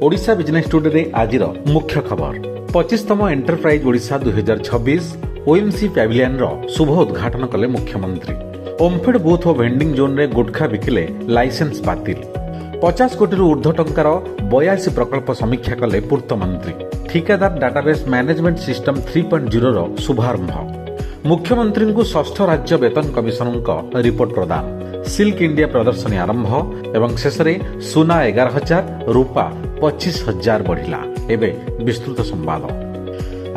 Odisha business today आज मुख्य खबर 25तम एंटरप्राइज ओडिशा 2026 ओएमसी पैविलियन शुभ उद्घाटन कले मुख्यमंत्री। ओमफेड बूथ और भेंडिंग जोन रे गुटखा बिकिले लाइसेंस बातिल। 50 कोटी ऊर्ध्व टंकार 82 प्रकल्प समीक्षा कले पूर्त मंत्री। ठिकादार डाटाबेस मैनेजमेंट सिस्टम 3.0 शुभारंभ। मुख्यमंत्री को षष्ठ राज्य वेतन कमिशन रिपोर्ट प्रदान। सिल्क इंडिया प्रदर्शनी आरंभ एवं शेष में सुना 11,000 रूपा 25,000 बढ़िला। एबे विस्तृत संवाद।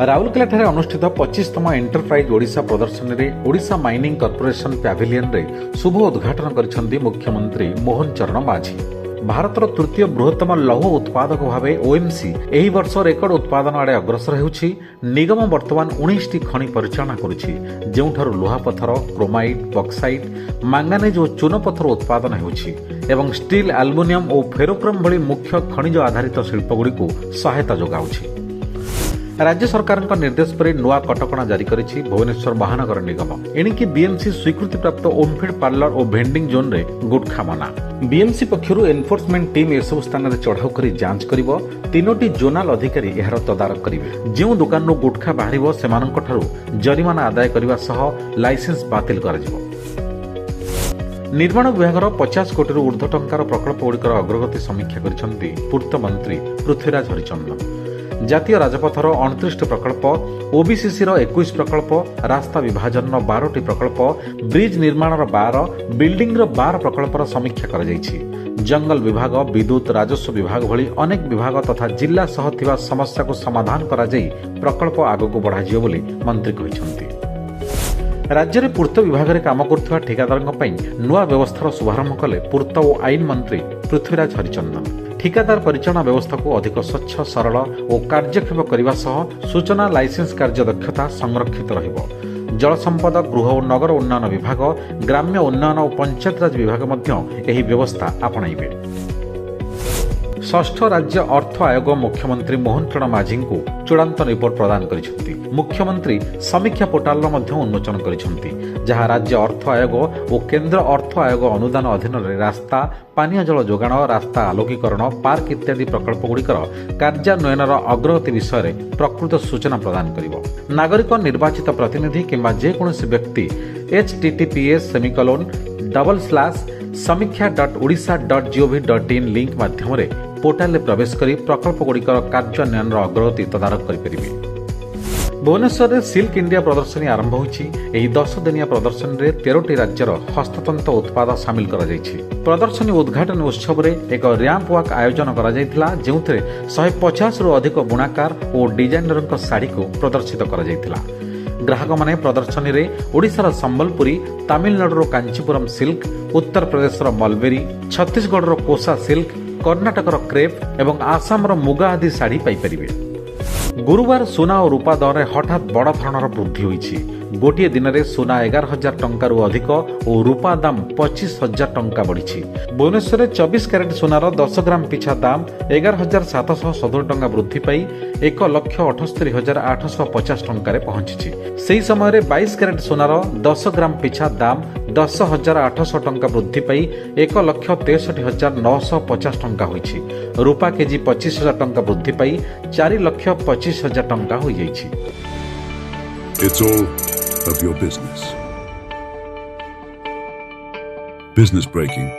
राउरकेला अनुष्ठित 25तम एंटरप्राइज ओडिशा प्रदर्शनी में ओडिशा माइनिंग कॉर्पोरेशन पैविलियन रे शुभ उद्घाटन करिसेंती मुख्यमंत्री मोहन चरण माझी। भारतर तृतीय बृहत्तम लौह उत्पादक भाव ओएमसी एही वर्ष रेकर्ड उत्पादन आड़े अग्रसर हेउछि। निगम वर्तमान 19टी खनि परिचालना करुछि, जेउठारु लुहापथर, क्रोमाइट, बक्साइट, मांगानीज और चूनपथर उत्पादन हेउछि एवं स्टील, आल्युमिनियम और फेरोक्रम भली मुख्य खनिज आधारित शिल्पगुड़िक सहायता जोगाउछि। राज्य सरकार निर्देश पर नुआ कटकणा जारी करिछि भुवनेश्वर महानगर निगम। एणिकी बीएमसी स्वीकृति प्राप्त ओमफेड पार्लर और भेंडिंग जोन रे गुटखा मना। बीएमसी पक्षरु एनफोर्समेंट टीम एसबु स्थान में चढ़ाऊ कर जांच करिवो। 3टी जोनाल अधिकारी एहार तदारख करिवे। जो दुकान गुटखा बाहरिवो सेमानंकठारु जरिमाना आदाय करिवा सह लाइसेंस बातिल कराजिवो। निर्माण विभाग 50 कोटी ऊर्ध्व टंकार प्रकल्प गुड़िकर अग्रगति समीक्षा करिसेंती पूर्त मंत्री पृथ्वीराज हरिचंदन। जातीय राजपथर 29 प्रकल्प, ओबीसीसी 21 प्रकल्प, रास्ता विभाजन 12टी प्रकल्प, ब्रिज निर्माण 12, बिल्डिंग 12 प्रकल्पर समीक्षा कर जंगल विभाग, विद्युत, राजस्व विभाग भली अनेक विभाग तथा जिला सह थिबा समस्या को समाधान करा जाई प्रकल्प आगको बढ़ाजियो बोली मंत्री कहिसंती। राज्य में पूर्त विभाग में काम करुवा ठिकादारों नुआ व्यवस्थार शुभारंभ कले पूर्त और आईन मंत्री पृथ्वीराज हरिचंदन। ठिकादार परिचालना व्यवस्था को अधिक स्वच्छ, सरल और कार्यक्षम करने सह सूचना लाइसेंस कार्य दक्षता संरक्षित रहिबो। जल संपद, गृह और नगर उन्नयन विभाग, ग्राम्य उन्नयन और पंचायतराज विभाग मध्य एही व्यवस्था आपणाइबे। षष्ठ राज्य अर्थ आयोग मुख्यमंत्री मोहन चरण माझी को चूड़ांत रिपोर्ट प्रदान करिसेंती। मुख्यमंत्री समीक्षा पोर्टाल उन्मोचन करिसेंती, जहां राज्य अर्थ आयोग और केंद्र अर्थ आयोग अनुदान अधीन रास्ता, पानीय जल जोगाण, रास्ता आलोकीकरण, पार्क इत्यादि प्रकल्प गुड़िकर कार्यान्वयनर अग्रगति विषय प्रकृत सूचना प्रदान करिवो। नागरिक, निर्वाचित प्रतिनिधि किंबा जेकोसी व्यक्ति https://samikha.odisha.gov.in लिंक माध्यम पोर्टाल प्रवेश कर प्रकल्प गुड़िकर कार्यान्वयन अग्रगति तदारख करेंगे। भुवनेश्वर में सिल्क इंडिया प्रदर्शनी आरंभ होइछि। 10 दिनिया प्रदर्शनी में 13टी राज्यर हस्ततंत उत्पाद सामिल करा जाइछि। प्रदर्शनी उद्घाटन उत्सव में एक रैंप वॉक आयोजन करा जाइथिला, जेउथरे 150 रु अधिक बुणाकार और डिजाइनर साड़ी को प्रदर्शित करा जाइथिला। ग्राहक माने प्रदर्शनी में ओडिशार संबलपुरी, तमिलनाडुर कांचीपुरम सिल्क, उत्तर प्रदेशर मलबेरी, छत्तीसगढ़ कोसा सिल्क, कर्णाटकर क्रेप एवं आसामर मुगा आदि साड़ी पाइपारे। गुरुवार सुना और रूपा दर में हठात बड़ धरणर वृद्धि होइछि। गोटे दिन में सुना 11,000 टंकार अधिक और रूपा दाम 25,000 टंका बढ़ी। भुवनेश्वर में 24 कैरेट सुनार 10 ग्राम पिछा दाम 11,770 टंका वृद्धि पाई 1,68,850 टंकार पहुंची। सही समय 22 कैरेट सुनार 10 ग्राम पिछा दाम 10,800 टंका वृद्धि पाई 1,63,950 टंका होइछि। रूपा केजी 25,000 टंका वृद्धि पाई 4,25,000 टंका हो जाइछि। It's all of your business. Business breaking.